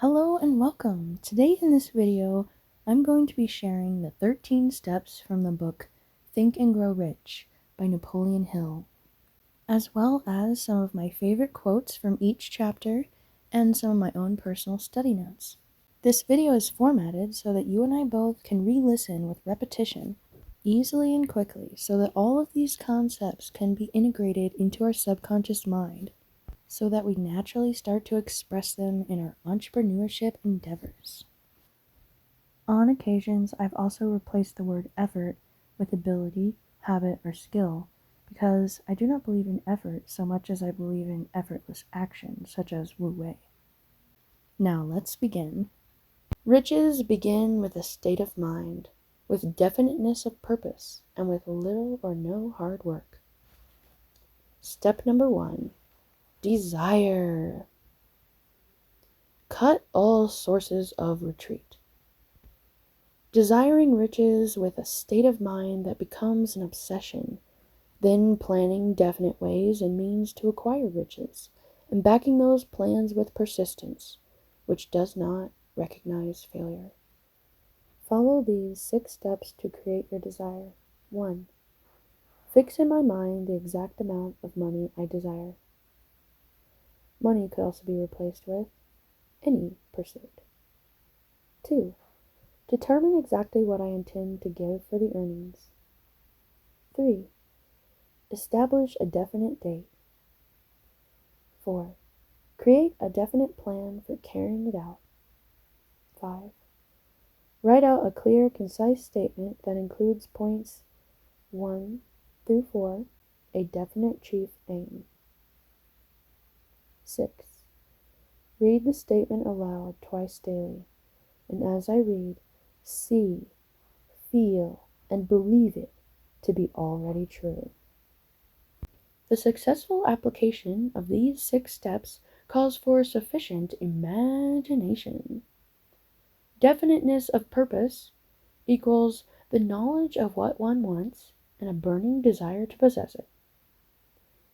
Hello and welcome! Today in this video, I'm going to be sharing the 13 steps from the book Think and Grow Rich by Napoleon Hill, as well as some of my favorite quotes from each chapter and some of my own personal study notes. This video is formatted so that you and I both can re-listen with repetition easily and quickly so that all of these concepts can be integrated into our subconscious mind, so that we naturally start to express them in our entrepreneurship endeavors. On occasions, I've also replaced the word effort with ability, habit, or skill, because I do not believe in effort so much as I believe in effortless action, such as Wu Wei. Now let's begin. Riches begin with a state of mind, with definiteness of purpose, and with little or no hard work. Step number 1. Desire. Cut all sources of retreat. Desiring riches with a state of mind that becomes an obsession, then planning definite ways and means to acquire riches, and backing those plans with persistence, which does not recognize failure. Follow these 6 steps to create your desire. 1. Fix in my mind the exact amount of money I desire. Money could also be replaced with any pursuit. 2. Determine exactly what I intend to give for the earnings. 3. Establish a definite date. 4. Create a definite plan for carrying it out. 5. Write out a clear, concise statement that includes points 1 through 4, a definite chief aim. 6. Read the statement aloud twice daily, and as I read, see, feel, and believe it to be already true. The successful application of these 6 steps calls for sufficient imagination. Definiteness of purpose equals the knowledge of what one wants and a burning desire to possess it.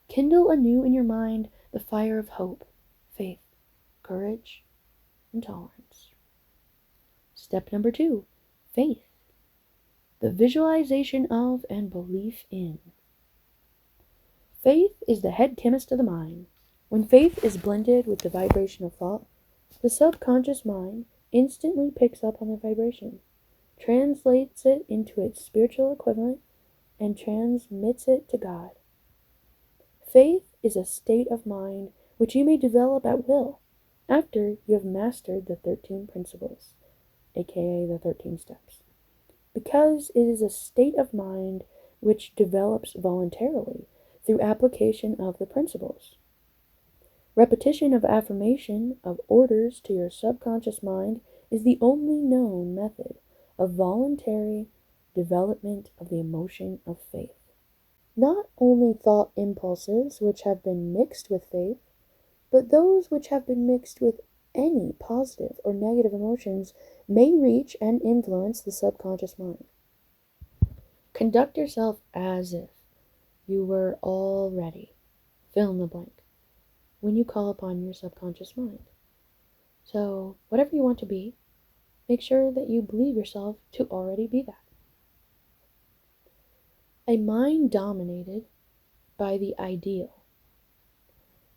Kindle anew in your mind the fire of hope, faith, courage, and tolerance. Step number 2, faith. The visualization of and belief in. Faith is the head chemist of the mind. When faith is blended with the vibration of thought, the subconscious mind instantly picks up on the vibration, translates it into its spiritual equivalent, and transmits it to God. Faith is a state of mind which you may develop at will after you have mastered the 13 principles, aka the 13 steps, because it is a state of mind which develops voluntarily through application of the principles. Repetition of affirmation of orders to your subconscious mind is the only known method of voluntary development of the emotion of faith. Not only thought impulses which have been mixed with faith, but those which have been mixed with any positive or negative emotions may reach and influence the subconscious mind. Conduct yourself as if you were all ready, fill in the blank, when you call upon your subconscious mind. So, whatever you want to be, make sure that you believe yourself to already be that. A mind dominated by the ideal.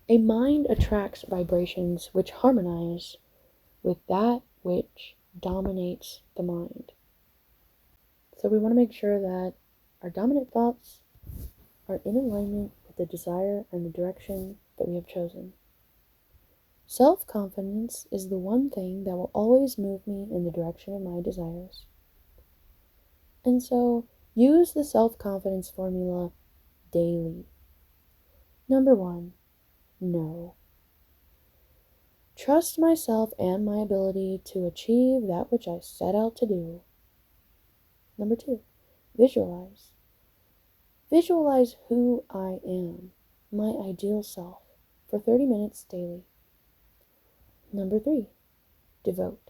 A mind attracts vibrations which harmonize with that which dominates the mind. So we want to make sure that our dominant thoughts are in alignment with the desire and the direction that we have chosen. Self-confidence is the one thing that will always move me in the direction of my desires. And so, use the self-confidence formula daily. Number 1, no. Trust myself and my ability to achieve that which I set out to do. Number 2, visualize. Visualize who I am, my ideal self, for 30 minutes daily. Number 3, devote.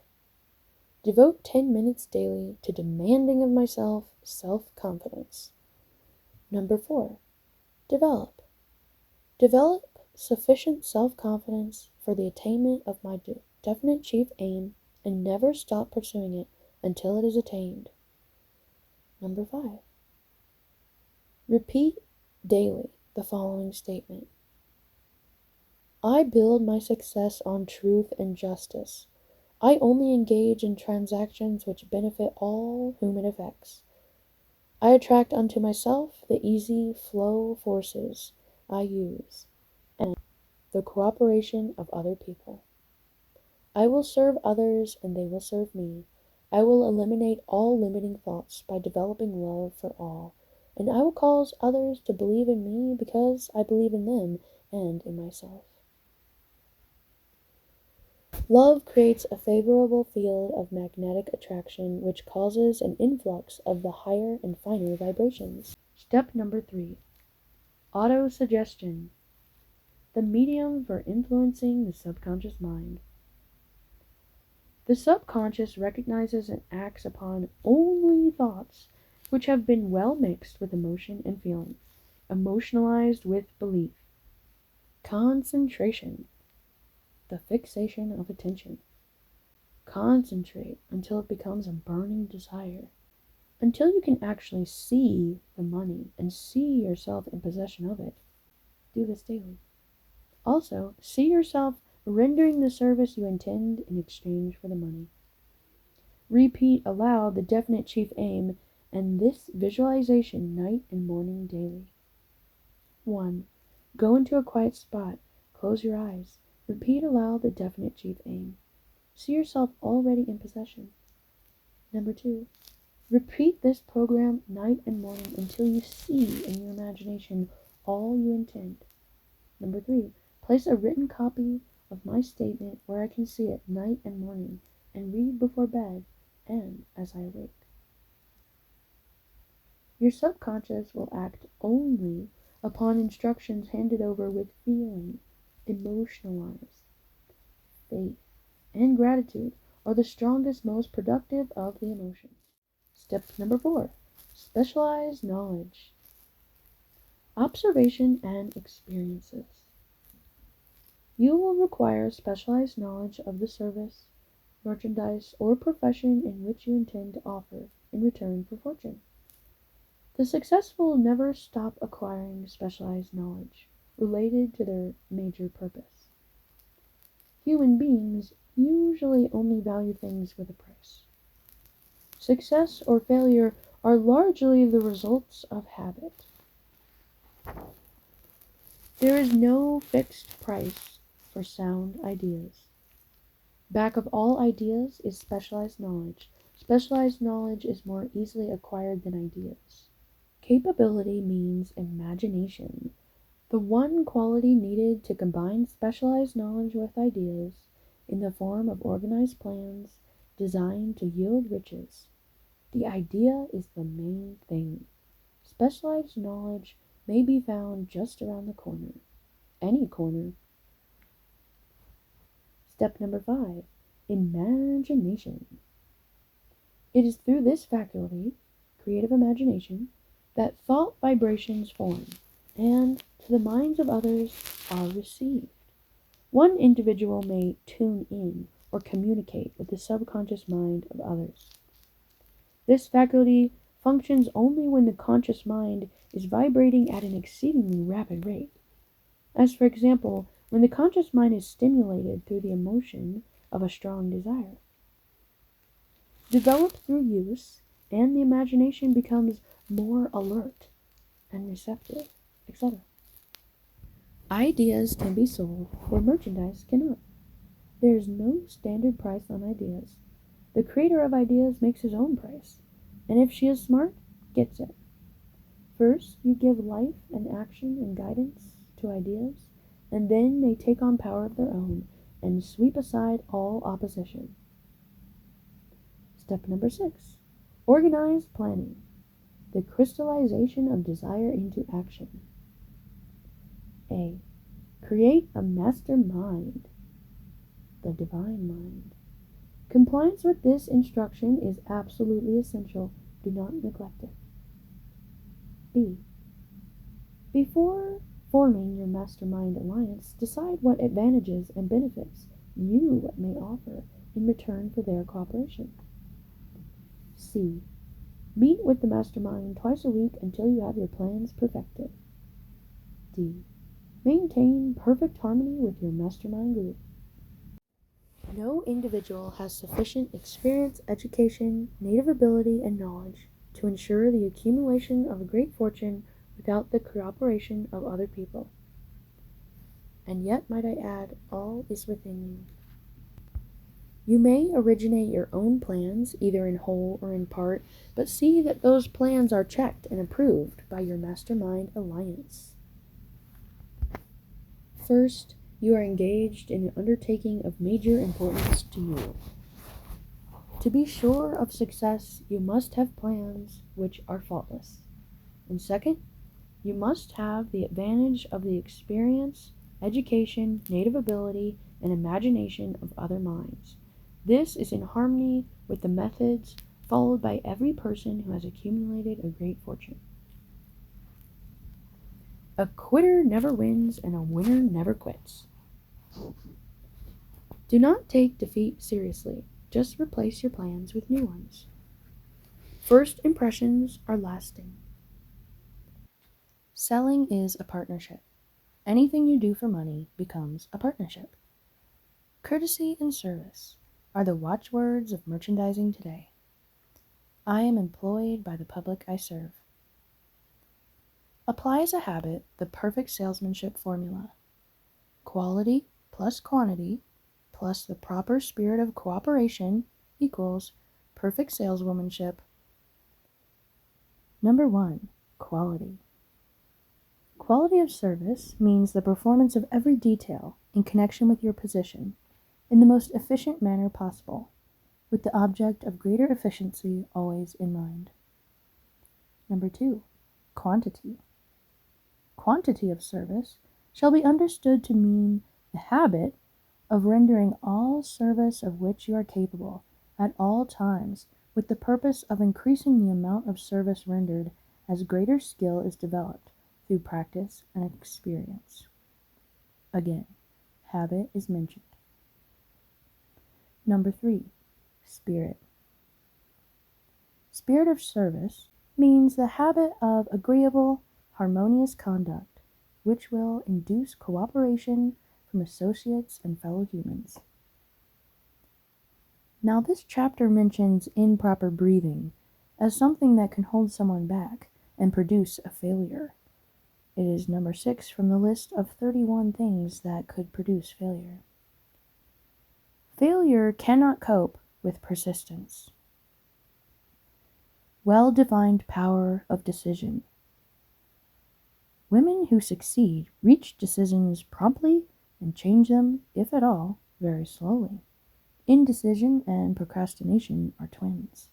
Devote 10 minutes daily to demanding of myself self-confidence. Number 4, develop. Develop sufficient self-confidence for the attainment of my definite chief aim and never stop pursuing it until it is attained. Number 5. Repeat daily the following statement. I build my success on truth and justice. I only engage in transactions which benefit all whom it affects. I attract unto myself the easy flow forces I use and the cooperation of other people. I will serve others and they will serve me. I will eliminate all limiting thoughts by developing love for all, and I will cause others to believe in me because I believe in them and in myself. Love creates a favorable field of magnetic attraction which causes an influx of the higher and finer vibrations. Step number 3. Autosuggestion. The medium for influencing the subconscious mind. The subconscious recognizes and acts upon only thoughts which have been well mixed with emotion and feeling, emotionalized with belief. Concentration. The fixation of attention. Concentrate until it becomes a burning desire, until you can actually see the money and see yourself in possession of it. Do this daily. Also, see yourself rendering the service you intend in exchange for the money. Repeat aloud the definite chief aim and this visualization night and morning daily. 1. Go into a quiet spot. Close your eyes. Repeat aloud the definite chief aim. See yourself already in possession. Number 2. Repeat this program night and morning until you see in your imagination all you intend. Number 3. Place a written copy of my statement where I can see it night and morning and read before bed and as I awake. Your subconscious will act only upon instructions handed over with feeling, emotionalized. Faith and gratitude are the strongest, most productive of the emotions. Step number 4. Specialized knowledge. Observation and experiences. You will require specialized knowledge of the service, merchandise, or profession in which you intend to offer in return for fortune. The successful never stop acquiring specialized knowledge related to their major purpose. Human beings usually only value things with a price. Success or failure are largely the results of habit. There is no fixed price for sound ideas. Back of all ideas is specialized knowledge. Specialized knowledge is more easily acquired than ideas. Capability means imagination, the one quality needed to combine specialized knowledge with ideas in the form of organized plans designed to yield riches. The idea is the main thing. Specialized knowledge may be found just around the corner. Any corner. Step number 5. Imagination. It is through this faculty, creative imagination, that thought vibrations form, and to the minds of others are received. One individual may tune in or communicate with the subconscious mind of others. This faculty functions only when the conscious mind is vibrating at an exceedingly rapid rate. As for example, when the conscious mind is stimulated through the emotion of a strong desire. Developed through use, and the imagination becomes more alert and receptive, etc. Ideas can be sold where merchandise cannot. There is no standard price on ideas. The creator of ideas makes his own price, and if she is smart, gets it. First, you give life and action and guidance to ideas, and then they take on power of their own and sweep aside all opposition. Step number 6. Organized planning. The crystallization of desire into action. A. Create a master mind, the divine mind. Compliance with this instruction is absolutely essential. Do not neglect it. B. Before forming your mastermind alliance, decide what advantages and benefits you may offer in return for their cooperation. C. Meet with the mastermind twice a week until you have your plans perfected. D. Maintain perfect harmony with your mastermind group. No individual has sufficient experience, education, native ability, and knowledge to ensure the accumulation of a great fortune without the cooperation of other people. And yet, might I add, all is within you. You may originate your own plans, either in whole or in part, but see that those plans are checked and approved by your mastermind alliance. First, you are engaged in an undertaking of major importance to you. To be sure of success, you must have plans which are faultless. And second, you must have the advantage of the experience, education, native ability, and imagination of other minds. This is in harmony with the methods followed by every person who has accumulated a great fortune. A quitter never wins, and a winner never quits. Do not take defeat seriously. Just replace your plans with new ones. First impressions are lasting. Selling is a partnership. Anything you do for money becomes a partnership. Courtesy and service are the watchwords of merchandising today. I am employed by the public I serve. Apply as a habit the perfect salesmanship formula. Quality plus quantity plus the proper spirit of cooperation equals perfect saleswomanship. Number 1, quality. Quality of service means the performance of every detail in connection with your position in the most efficient manner possible, with the object of greater efficiency always in mind. Number 2, quantity. Quantity of service shall be understood to mean the habit of rendering all service of which you are capable at all times, with the purpose of increasing the amount of service rendered as greater skill is developed through practice and experience. Again, habit is mentioned. Number 3, spirit. Spirit of service means the habit of agreeable, harmonious conduct, which will induce cooperation from associates and fellow humans. Now, this chapter mentions improper breathing as something that can hold someone back and produce a failure. It is number 6 from the list of 31 things that could produce failure. Failure cannot cope with persistence. Well-defined power of decision. Women who succeed reach decisions promptly and change them, if at all, very slowly. Indecision and procrastination are twins.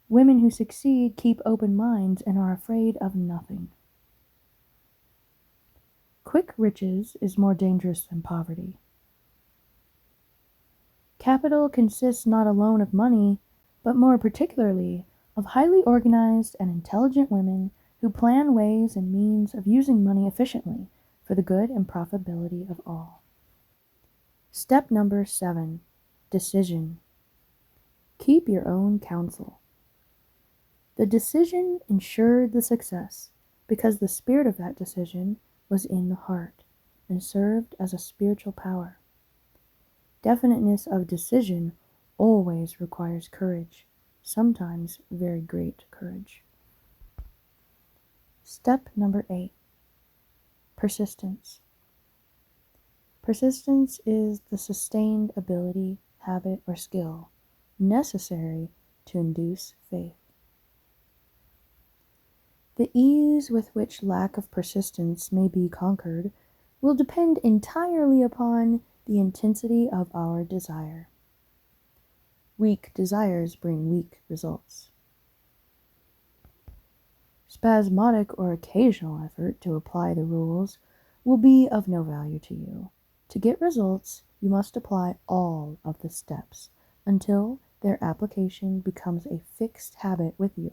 Women who succeed keep open minds and are afraid of nothing. Quick riches is more dangerous than poverty. Capital consists not alone of money, but more particularly of highly organized and intelligent women who plan ways and means of using money efficiently for the good and profitability of all. Step number 7, decision. Keep your own counsel. The decision ensured the success because the spirit of that decision was in the heart and served as a spiritual power. Definiteness of decision always requires courage, sometimes very great courage. Step number 8, persistence. Persistence is the sustained ability, habit, or skill necessary to induce faith. The ease with which lack of persistence may be conquered will depend entirely upon the intensity of our desire. Weak desires bring weak results. Spasmodic or occasional effort to apply the rules will be of no value to you. To get results, you must apply all of the steps until their application becomes a fixed habit with you.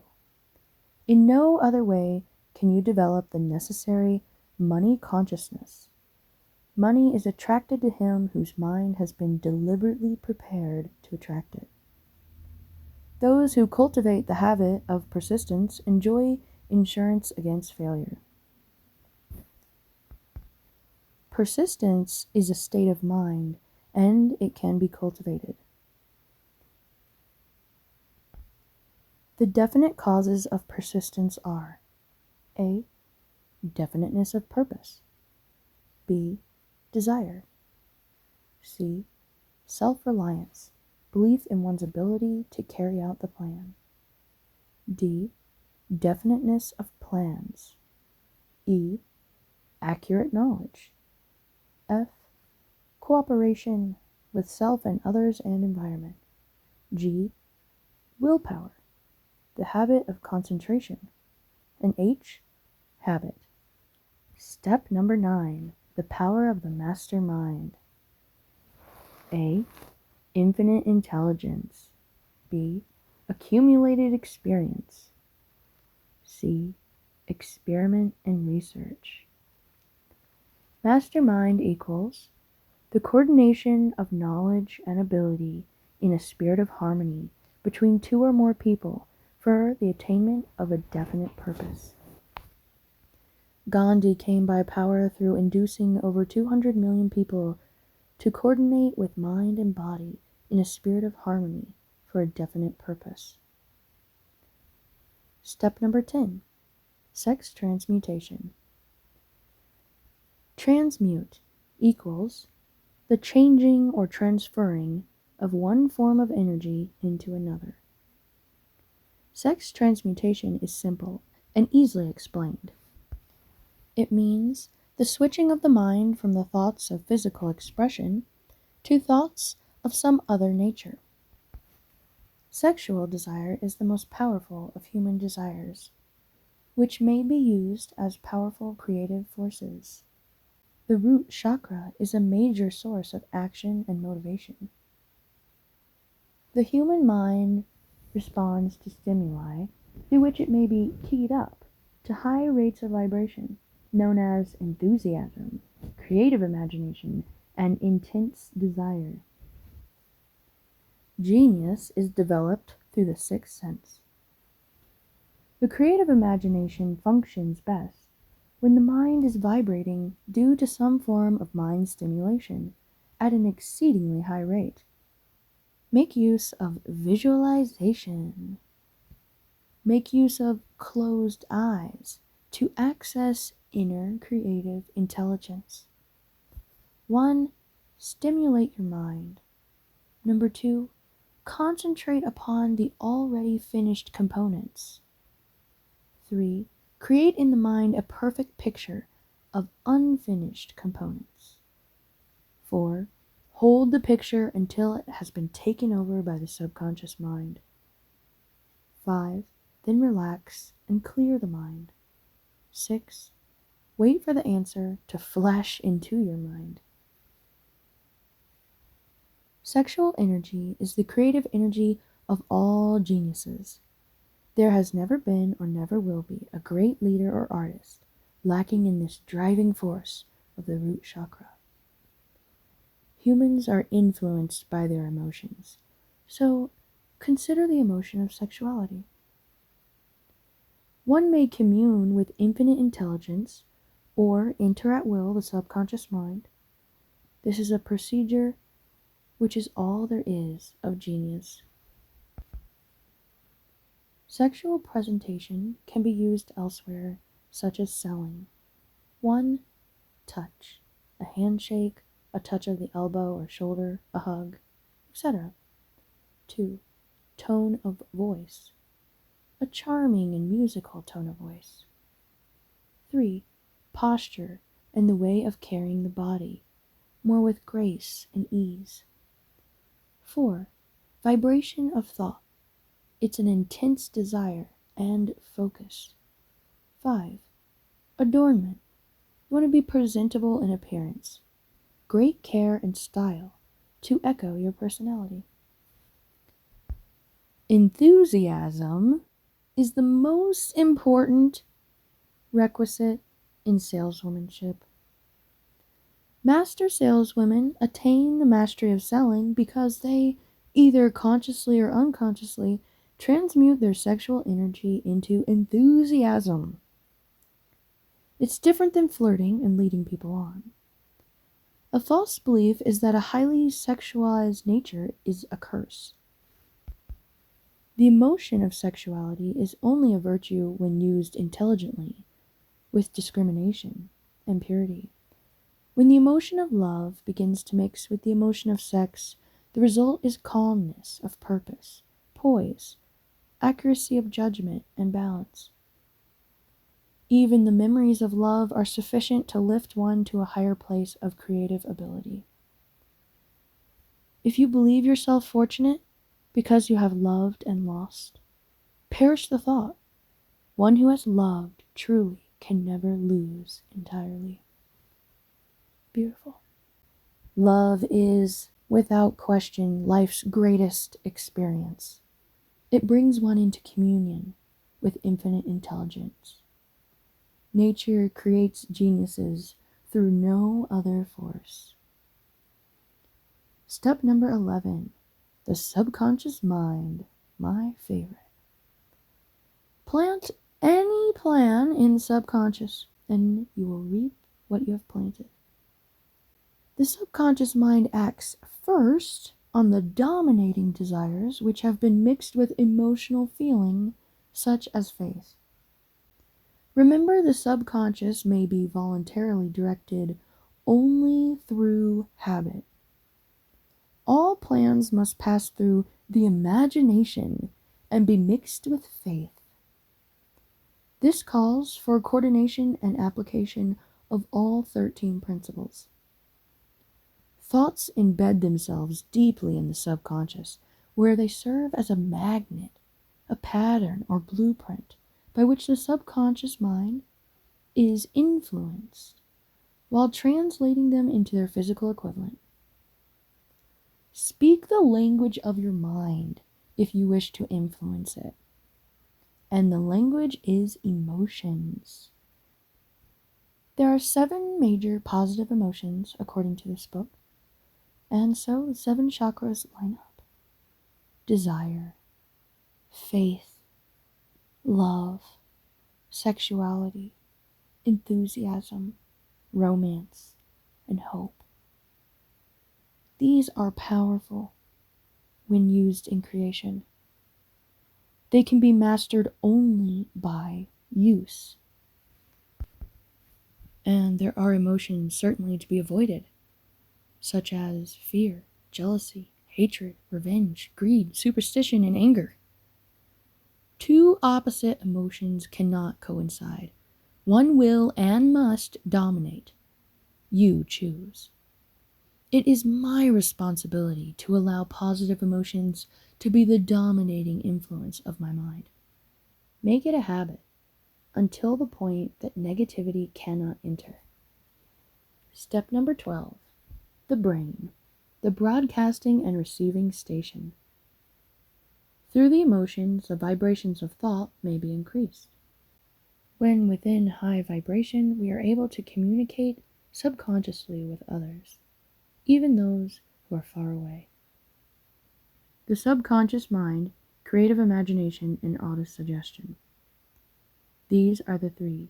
In no other way can you develop the necessary money consciousness. Money is attracted to him whose mind has been deliberately prepared to attract it. Those who cultivate the habit of persistence enjoy insurance against failure. Persistence is a state of mind, and it can be cultivated. The definite causes of persistence are: A. Definiteness of purpose. B. Desire. C. Self-reliance, belief in one's ability to carry out the plan. D. Definiteness of plans. E. Accurate knowledge. F. Cooperation with self and others and environment. G. Willpower, the habit of concentration. And H. Habit. Step number 9, the power of the master mind. A. Infinite intelligence. B. Accumulated experience. C. Experiment and research. Mastermind equals the coordination of knowledge and ability in a spirit of harmony between two or more people for the attainment of a definite purpose. Gandhi came by power through inducing over 200 million people to coordinate with mind and body in a spirit of harmony for a definite purpose. Step number 10, sex transmutation. Transmute equals the changing or transferring of one form of energy into another. Sex transmutation is simple and easily explained. It means the switching of the mind from the thoughts of physical expression to thoughts of some other nature. Sexual desire is the most powerful of human desires, which may be used as powerful creative forces. The root chakra is a major source of action and motivation. The human mind responds to stimuli through which it may be keyed up to high rates of vibration, known as enthusiasm, creative imagination, and intense desire. Genius is developed through the sixth sense. The creative imagination functions best when the mind is vibrating due to some form of mind stimulation at an exceedingly high rate. Make use of visualization. Make use of closed eyes to access inner creative intelligence. 1. Stimulate your mind. 2. Concentrate upon the already finished components. 3. Create in the mind a perfect picture of unfinished components. 4. Hold the picture until it has been taken over by the subconscious mind. 5. Then relax and clear the mind. 6. Wait for the answer to flash into your mind. Sexual energy is the creative energy of all geniuses. There has never been or never will be a great leader or artist lacking in this driving force of the root chakra. Humans are influenced by their emotions, so consider the emotion of sexuality. One may commune with infinite intelligence or enter at will the subconscious mind. This is a procedure which is all there is of genius. Sexual presentation can be used elsewhere, such as selling. 1. Touch, a handshake, a touch of the elbow or shoulder, a hug, etc. 2. Tone of voice, a charming and musical tone of voice. 3. Posture and the way of carrying the body, more with grace and ease. 4. Vibration of thought. It's an intense desire and focus. 5. Adornment. You want to be presentable in appearance. Great care and style to echo your personality. Enthusiasm is the most important requisite in saleswomanship. Master saleswomen attain the mastery of selling because they, either consciously or unconsciously, transmute their sexual energy into enthusiasm. It's different than flirting and leading people on. A false belief is that a highly sexualized nature is a curse. The emotion of sexuality is only a virtue when used intelligently, with discrimination and purity. When the emotion of love begins to mix with the emotion of sex, the result is calmness of purpose, poise, accuracy of judgment, and balance. Even the memories of love are sufficient to lift one to a higher place of creative ability. If you believe yourself fortunate because you have loved and lost, perish the thought. One who has loved truly can never lose entirely. Beautiful. Love is, without question, life's greatest experience. It brings one into communion with infinite intelligence. Nature creates geniuses through no other force. Step number 11, the subconscious mind, my favorite. Plant any plan in the subconscious, and you will reap what you have planted. The subconscious mind acts first on the dominating desires which have been mixed with emotional feeling, such as faith. Remember, the subconscious may be voluntarily directed only through habit. All plans must pass through the imagination and be mixed with faith. This calls for coordination and application of all 13 principles. Thoughts embed themselves deeply in the subconscious, where they serve as a magnet, a pattern or blueprint by which the subconscious mind is influenced while translating them into their physical equivalent. Speak the language of your mind if you wish to influence it. And the language is emotions. There are 7 major positive emotions according to this book, and so the 7 chakras line up. Desire, faith, love, sexuality, enthusiasm, romance, and hope. These are powerful when used in creation. They can be mastered only by use. And there are emotions certainly to be avoided, such as fear, jealousy, hatred, revenge, greed, superstition, and anger. 2 opposite emotions cannot coincide. One will and must dominate. You choose. It is my responsibility to allow positive emotions to be the dominating influence of my mind. Make it a habit until the point that negativity cannot enter. Step number 12, the brain, the broadcasting and receiving station. Through the emotions, the vibrations of thought may be increased. When within high vibration, we are able to communicate subconsciously with others, even those who are far away. The subconscious mind, creative imagination, and autosuggestion. These are the 3.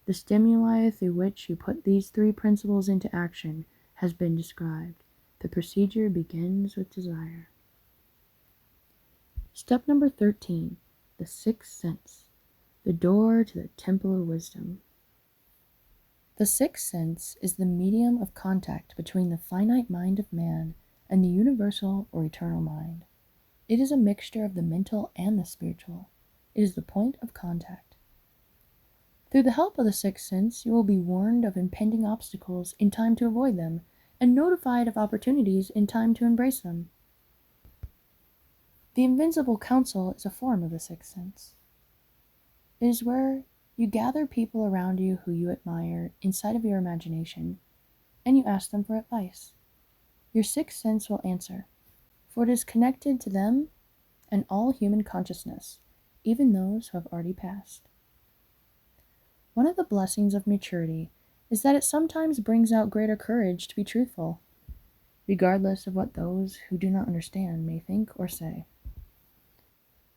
The stimuli through which you put these 3 principles into action has been described. The procedure begins with desire. Step number 13, the 6th sense, the door to the temple of wisdom. The 6th sense is the medium of contact between the finite mind of man and the universal or eternal mind. It is a mixture of the mental and the spiritual. It is the point of contact. Through the help of the 6th sense, you will be warned of impending obstacles in time to avoid them, and notified of opportunities in time to embrace them. The invincible counsel is a form of the 6th sense. It is where you gather people around you who you admire inside of your imagination, and you ask them for advice. Your 6th sense will answer, for it is connected to them and all human consciousness, even those who have already passed. One of the blessings of maturity is that it sometimes brings out greater courage to be truthful, regardless of what those who do not understand may think or say.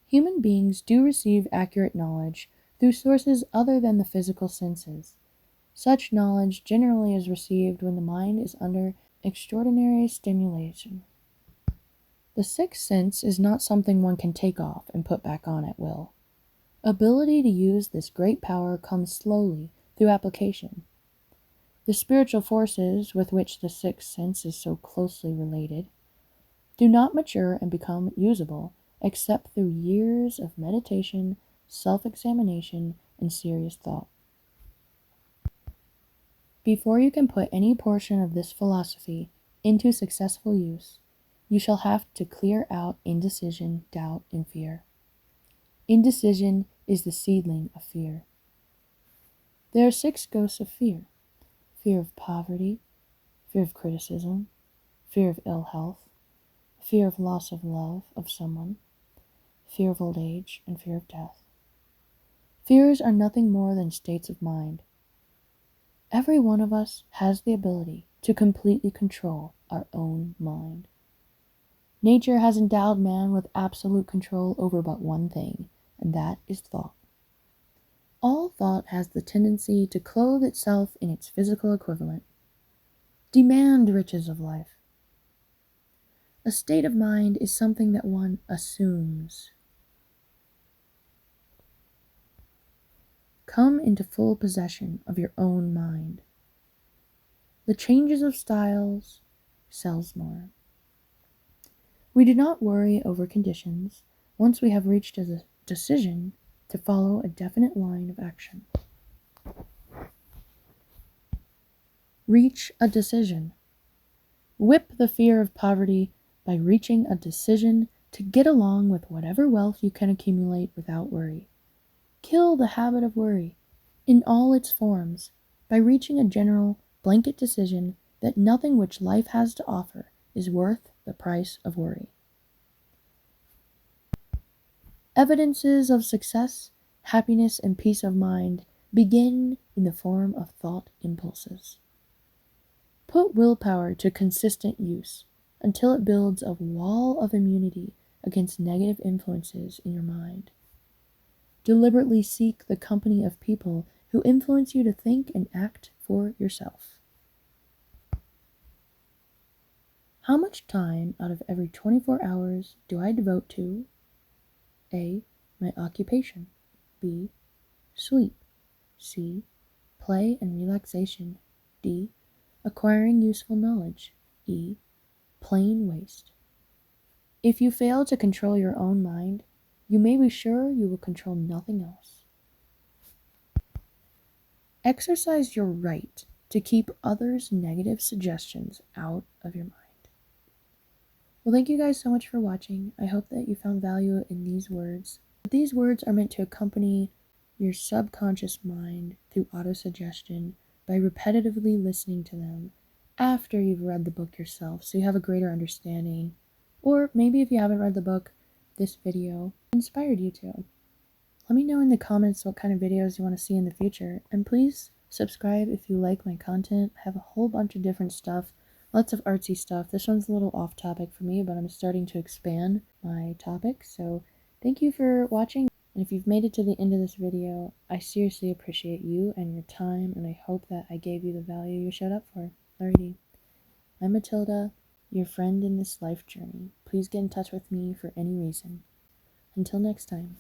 Human beings do receive accurate knowledge through sources other than the physical senses. Such knowledge generally is received when the mind is under extraordinary stimulation. The sixth sense is not something one can take off and put back on at will. Ability to use this great power comes slowly through application. The spiritual forces with which the sixth sense is so closely related do not mature and become usable except through years of meditation, self-examination, and serious thought. Before you can put any portion of this philosophy into successful use, you shall have to clear out indecision, doubt, and fear. Indecision is the seedling of fear. There are 6 ghosts of fear: fear of poverty, fear of criticism, fear of ill health, fear of loss of love of someone, fear of old age, and fear of death. Fears are nothing more than states of mind. Every one of us has the ability to completely control our own mind. Nature has endowed man with absolute control over but one thing, and that is thought. All thought has the tendency to clothe itself in its physical equivalent. Demand riches of life. A state of mind is something that one assumes. Come into full possession of your own mind. The changes of styles sells more. We do not worry over conditions once we have reached a decision to follow a definite line of action. Reach a decision. Whip the fear of poverty by reaching a decision to get along with whatever wealth you can accumulate without worry. Kill the habit of worry in all its forms by reaching a general, blanket decision that nothing which life has to offer is worth the price of worry. Evidences of success, happiness, and peace of mind begin in the form of thought impulses. Put willpower to consistent use until it builds a wall of immunity against negative influences in your mind. Deliberately seek the company of people who influence you to think and act for yourself. How much time out of every 24 hours do I devote to A. My occupation, B. Sleep, C. Play and relaxation, D. Acquiring useful knowledge, E. Plain waste. If you fail to control your own mind, you may be sure you will control nothing else. Exercise your right to keep others' negative suggestions out of your mind. Well, thank you guys so much for watching. I hope that you found value in these words. These words are meant to accompany your subconscious mind through autosuggestion by repetitively listening to them after you've read the book yourself, so you have a greater understanding. Or maybe if you haven't read the book, this video inspired you to. Let me know in the comments what kind of videos you want to see in the future, and please subscribe if you like my content. I have a whole bunch of different stuff, lots of artsy stuff. This one's a little off topic for me, but I'm starting to expand my topics, so thank you for watching. And if you've made it to the end of this video, I seriously appreciate you and your time, and I hope that I gave you the value you showed up for. Alrighty. I'm Matilda, your friend in this life journey. Please get in touch with me for any reason. Until next time.